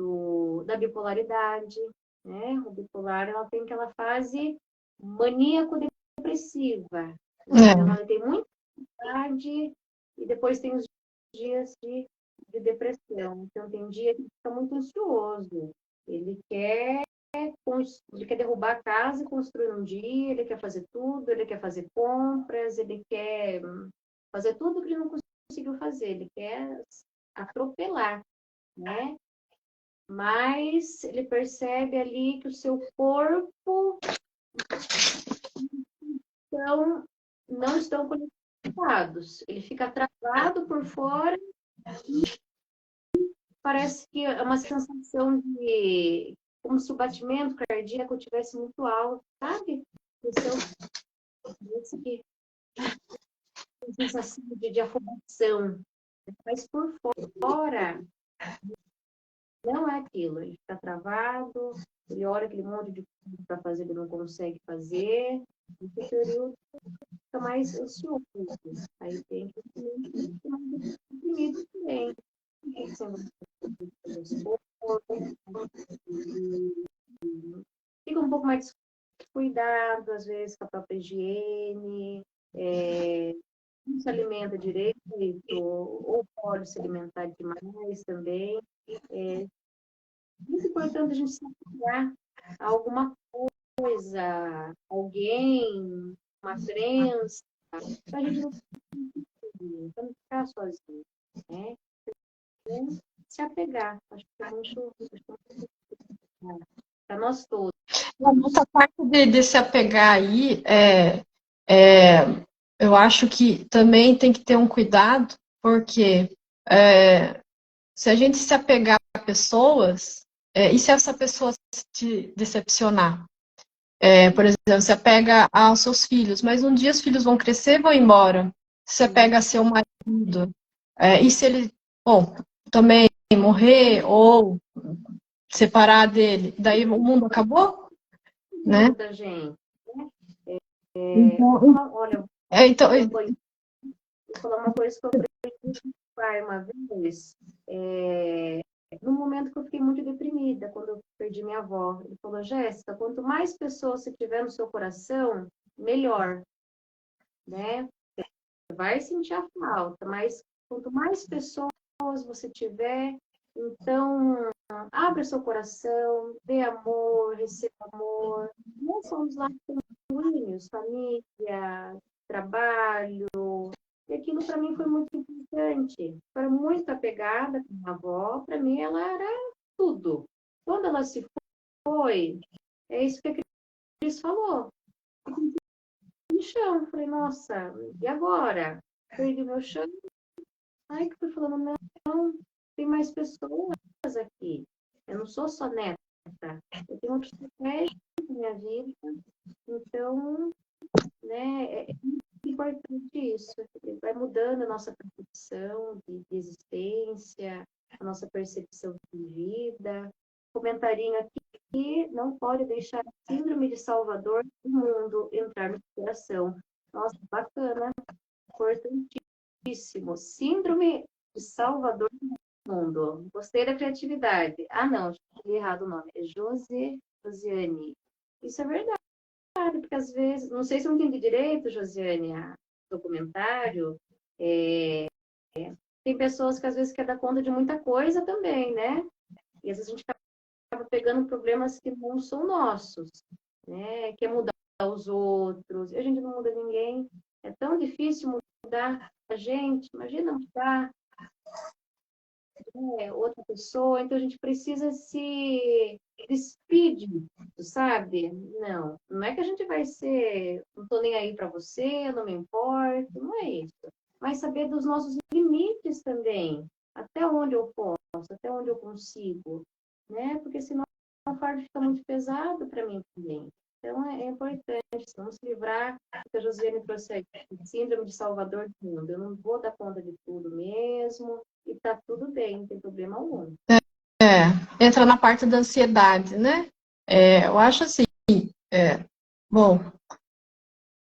da bipolaridade, né? O bipolar, ela tem aquela fase maníaco-depressiva. Então, ela tem muita ansiedade e depois tem os dias de depressão. Então, tem dia que fica muito ansioso. Ele quer derrubar a casa e construir um dia, ele quer fazer tudo, ele quer fazer compras, ele quer fazer tudo que ele não conseguiu fazer, ele quer atropelar, né? Mas ele percebe ali que o seu corpo não estão conectados. Ele fica travado por fora e parece que é uma sensação de como se o batimento cardíaco tivesse muito alto, sabe? Esse sensação de afobação. Mas por fora, não é aquilo. Ele fica travado, ele olha aquele monte de coisa para fazer, ele não consegue fazer. Nesse período, fica mais ansioso. Aí tem que ficar mais deprimido também. Fica um pouco mais descuidado, às vezes, com a própria higiene, não se alimenta direito, ou pode se alimentar demais também. É muito importante a gente se apegar a alguma coisa, alguém, uma crença, para a gente não ficar sozinho, né? Então, se apegar, acho que é muito para nós todos. Essa parte de se apegar aí, eu acho que também tem que ter um cuidado, porque se a gente se apegar a pessoas, e se essa pessoa te decepcionar? Por exemplo, se apega aos seus filhos, mas um dia os filhos vão crescer e vão embora. Se apega a seu marido, e se ele, bom, também morrer ou separar dele, daí o mundo acabou, né? Da gente. Então, Olha, então, vou falar uma coisa que eu aprendi com o pai uma vez. No momento que eu fiquei muito deprimida, quando eu perdi minha avó, ele falou: Jéssica, quanto mais pessoas você tiver no seu coração, melhor, né? Você vai sentir a falta, mas quanto mais pessoas você tiver, então abra seu coração, dê amor, receba amor. Nós somos lá sanguíneos, família, trabalho. E aquilo para mim foi muito importante. Eu era muito apegada com minha avó, para mim ela era tudo. Quando ela se foi, é isso que a Cris falou. No chão, eu falei, nossa, e agora? Perdi meu chão. Aí que fui falando, não, tem mais pessoas aqui. Eu não sou só neta. Eu tenho outros papéis na minha vida. Então, né, é importante isso. Vai mudando a nossa percepção de existência, a nossa percepção de vida. Comentarinho aqui, não pode deixar a síndrome de Salvador do mundo entrar no coração. Nossa, bacana, importantíssimo. Síndrome de Salvador mundo. Gostei da criatividade. Ah, não, li errado o nome. É Josiane. Isso é verdade, porque às vezes, não sei se eu entendi direito, Josiane, o documentário. Tem pessoas que às vezes querem dar conta de muita coisa também, né? E às vezes a gente acaba pegando problemas que não são nossos, né? Quer mudar os outros, e a gente não muda ninguém. É tão difícil mudar a gente, imagina mudar outra pessoa, então a gente precisa se despedir, sabe? Não é que a gente vai ser, não tô nem aí para você, eu não me importo, não é isso. Mas saber dos nossos limites também, até onde eu posso, até onde eu consigo, né? Porque senão o fardo fica muito pesado para mim também. Então é importante, vamos se livrar do que a Josiane trouxe aqui, síndrome de Salvador do mundo. Eu não vou dar conta de tudo mesmo, e tá tudo bem, não tem problema algum. Entra na parte da ansiedade, né? Eu acho assim, bom,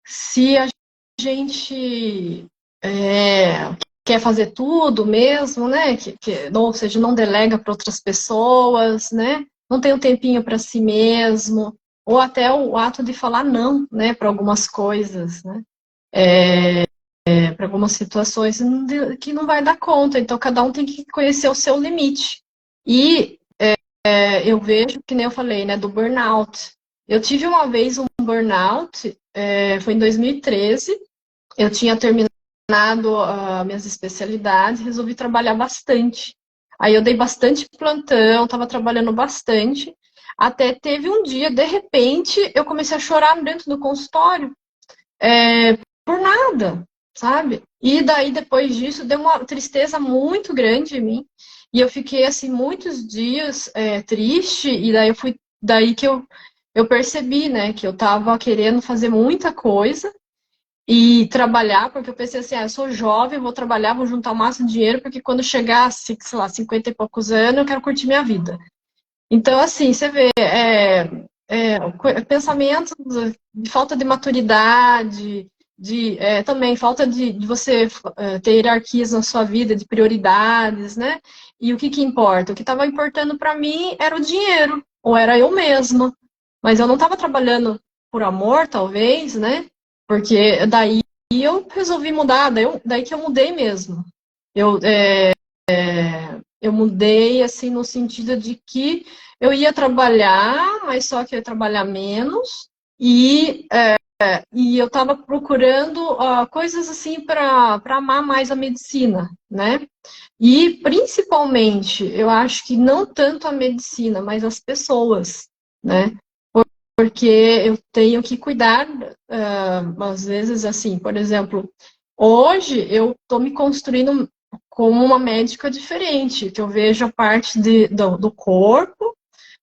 se a gente quer fazer tudo mesmo, né? Ou seja, não delega para outras pessoas, né? Não tem um tempinho para si mesmo, ou até o ato de falar não, né? Para algumas coisas, né? Para algumas situações que não vai dar conta. Então, cada um tem que conhecer o seu limite. E eu vejo, que nem eu falei, né? Do burnout. Eu tive uma vez um burnout, foi em 2013. Eu tinha terminado minhas especialidades, resolvi trabalhar bastante. Aí eu dei bastante plantão, estava trabalhando bastante. Até teve um dia, de repente, eu comecei a chorar dentro do consultório, por nada, sabe? E daí, depois disso, deu uma tristeza muito grande em mim. E eu fiquei, assim, muitos dias triste. E daí que eu percebi, né, que eu estava querendo fazer muita coisa e trabalhar, porque eu pensei assim, eu sou jovem, vou trabalhar, vou juntar o máximo de dinheiro, porque quando chegar, sei lá, 50 e poucos anos, eu quero curtir minha vida. Então, assim, você vê, pensamentos de falta de maturidade, também falta de você ter hierarquias na sua vida, de prioridades, né? E o que importa? O que estava importando para mim era o dinheiro, ou era eu mesma. Mas eu não estava trabalhando por amor, talvez, né? Porque daí eu resolvi mudar, daí que eu mudei mesmo. Eu, eu mudei, assim, no sentido de que eu ia trabalhar, mas só que eu ia trabalhar menos, e eu estava procurando coisas, assim, para amar mais a medicina, né? E, principalmente, eu acho que não tanto a medicina, mas as pessoas, né? Porque eu tenho que cuidar, às vezes, assim, por exemplo, hoje eu estou me construindo como uma médica diferente, que eu vejo a parte do corpo,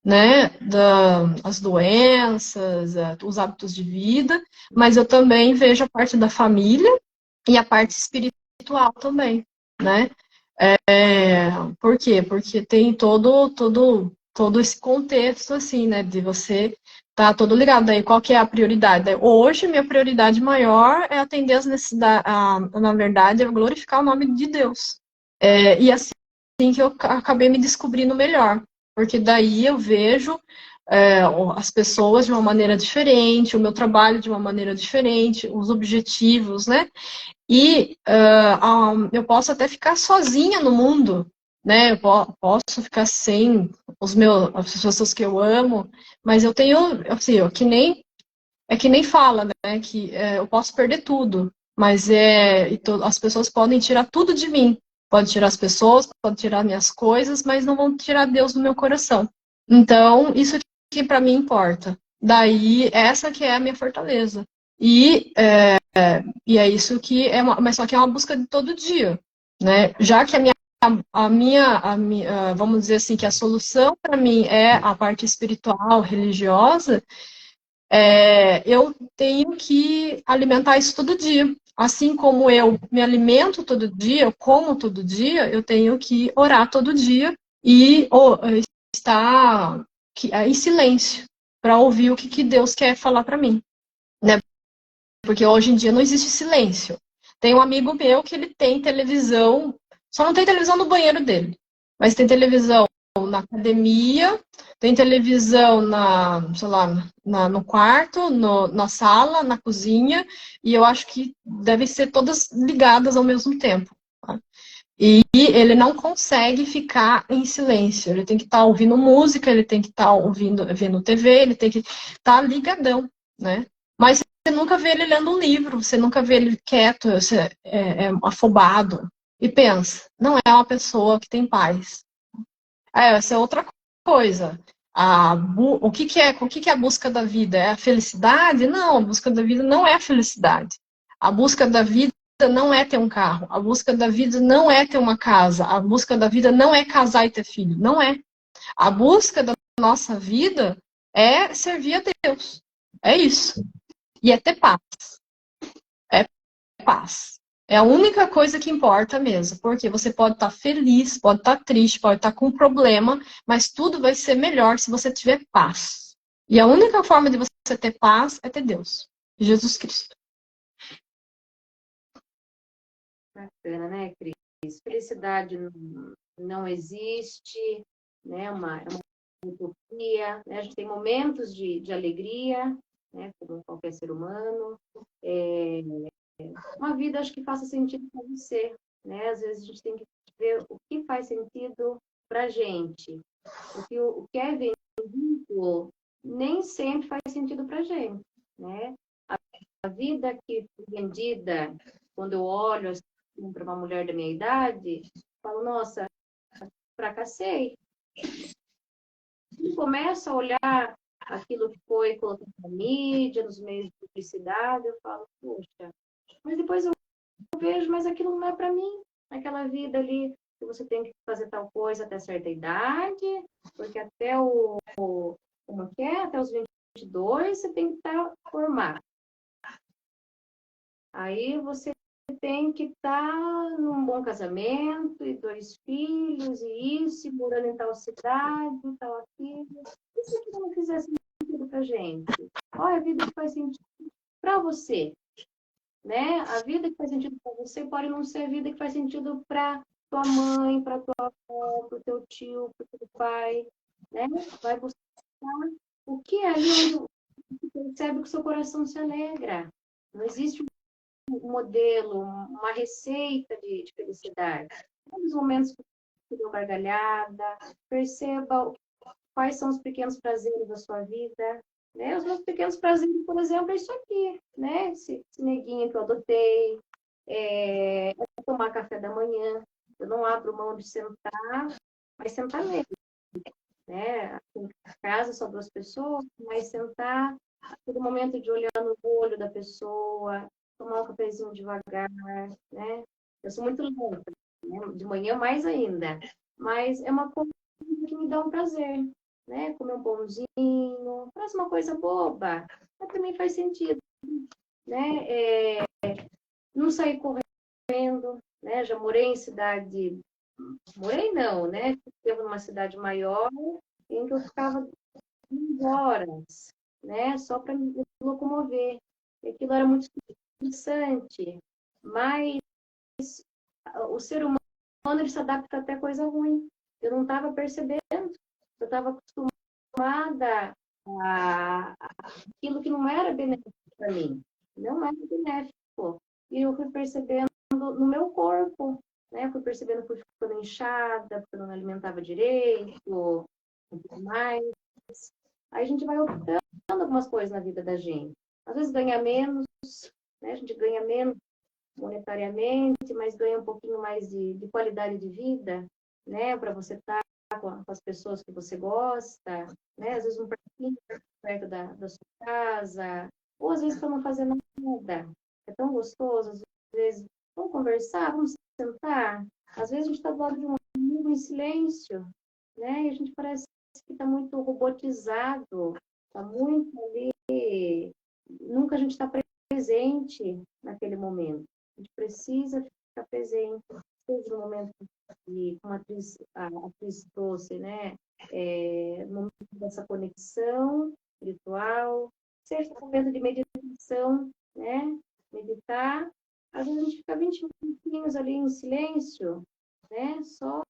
né, as doenças, os hábitos de vida, mas eu também vejo a parte da família e a parte espiritual também, né? Por quê? Porque tem todo esse contexto, assim, né, de você tá todo ligado. Aí, qual que é a prioridade? Hoje, minha prioridade maior é atender as necessidades, na verdade, é glorificar o nome de Deus. E assim que eu acabei me descobrindo melhor, porque daí eu vejo as pessoas de uma maneira diferente, o meu trabalho de uma maneira diferente, os objetivos, né? E eu posso até ficar sozinha no mundo, né? Eu posso ficar sem as pessoas que eu amo, mas eu tenho, assim, que nem fala, né? Que eu posso perder tudo, mas as pessoas podem tirar tudo de mim. Pode tirar as pessoas, pode tirar minhas coisas, mas não vão tirar Deus do meu coração. Então, isso que para mim importa. Daí, essa que é a minha fortaleza. E é isso que mas só que é uma busca de todo dia, né? Já que vamos dizer assim, que a solução para mim é a parte espiritual, religiosa, eu tenho que alimentar isso todo dia. Assim como eu me alimento todo dia, eu como todo dia, eu tenho que orar todo dia e estar em silêncio para ouvir o que Deus quer falar para mim, né? Porque hoje em dia não existe silêncio. Tem um amigo meu que ele tem televisão, só não tem televisão no banheiro dele. Mas tem televisão na academia, tem televisão sei lá, no quarto, na sala, na cozinha, e eu acho que devem ser todas ligadas ao mesmo tempo. Tá? E ele não consegue ficar em silêncio. Ele tem que estar ouvindo música, ele tem que estar vendo TV, ele tem que estar ligadão, né? Mas você nunca vê ele lendo um livro, você nunca vê ele quieto, afobado. E pensa, não é uma pessoa que tem paz. Essa é outra coisa. O que é a busca da vida? É a felicidade? Não, a busca da vida não é a felicidade. A busca da vida não é ter um carro. A busca da vida não é ter uma casa. A busca da vida não é casar e ter filho. Não é. A busca da nossa vida é servir a Deus. É isso. E é ter paz. É paz. É a única coisa que importa mesmo, porque você pode estar feliz, pode estar triste, pode estar com um problema, mas tudo vai ser melhor se você tiver paz. E a única forma de você ter paz é ter Deus, Jesus Cristo. Bacana, né, Cris? Felicidade não existe, né? É uma utopia, né? A gente tem momentos de alegria, né? Como qualquer ser humano. Uma vida, acho que faça sentido para você, né? Às vezes a gente tem que ver o que faz sentido para a gente. O que é vendido nem sempre faz sentido para a gente, né? A vida que foi vendida, quando eu olho assim, para uma mulher da minha idade, falo, nossa, fracassei. E começo a olhar aquilo que foi colocado na mídia, nos meios de publicidade, eu falo, poxa, mas depois eu vejo, mas aquilo não é para mim. Aquela vida ali que você tem que fazer tal coisa até certa idade, porque como que é? Até os 22 você tem que estar formado. Aí você tem que estar num bom casamento, e 2 filhos, e isso, e morando em tal cidade, tal aquilo. E se aquilo não fizer sentido pra gente? Olha a vida que faz sentido para você, né? A vida que faz sentido para você pode não ser a vida que faz sentido para tua mãe, para tua avó, para o teu tio, para o teu pai, né? Vai buscar o que é ali onde você percebe que o seu coração se alegra. Não existe um modelo, uma receita de felicidade. Todos os momentos que você deu gargalhada, perceba quais são os pequenos prazeres da sua vida. Né? Os meus pequenos prazeres, por exemplo, é isso aqui, né? Esse neguinho que eu adotei, é tomar café da manhã. Eu não abro mão de sentar, mas sentar mesmo, né? Aqui em casa só 2 pessoas, mas sentar, todo momento de olhar no olho da pessoa, tomar um cafezinho devagar, né? Eu sou muito lenta, né? De manhã mais ainda, mas é uma coisa que me dá um prazer, né? Comer um pãozinho, parece uma coisa boba, mas também faz sentido, né? Não sair correndo, né? Já morei em cidade, morei não, né? Teve uma cidade maior em que eu ficava 2 horas, né? Só para me locomover. E aquilo era muito interessante, mas o ser humano ele se adapta até coisa ruim. Eu não estava percebendo, eu estava acostumada a aquilo que não era benéfico para mim, não era benéfico. E eu fui percebendo no meu corpo, né? Fui percebendo que fui ficando inchada, porque eu não me alimentava direito, e tudo mais. Aí a gente vai optando algumas coisas na vida da gente. Às vezes ganha menos, né? A gente ganha menos monetariamente, mas ganha um pouquinho mais de qualidade de vida, né? Para você estar com as pessoas que você gosta, né? Às vezes um parquinho perto da sua casa, ou às vezes para não fazer nada. É tão gostoso, às vezes, vamos conversar, vamos sentar. Às vezes a gente está do lado de um amigo em silêncio, né? E a gente parece que está muito robotizado, está muito ali. Nunca a gente está presente naquele momento. A gente precisa ficar presente, seja no momento que, como a atriz trouxe, né? No momento dessa conexão espiritual, seja no momento de meditação, né? Meditar, às vezes a gente fica 20 minutinhos ali em silêncio, né? Só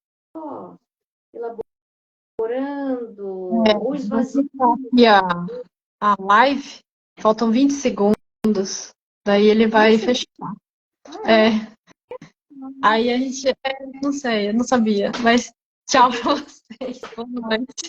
elaborando ou esvaziando. E a live, faltam 20 segundos. Daí ele vai fechar. É. Aí a gente. Não sei, eu não sabia. Mas tchau pra vocês. Boa noite.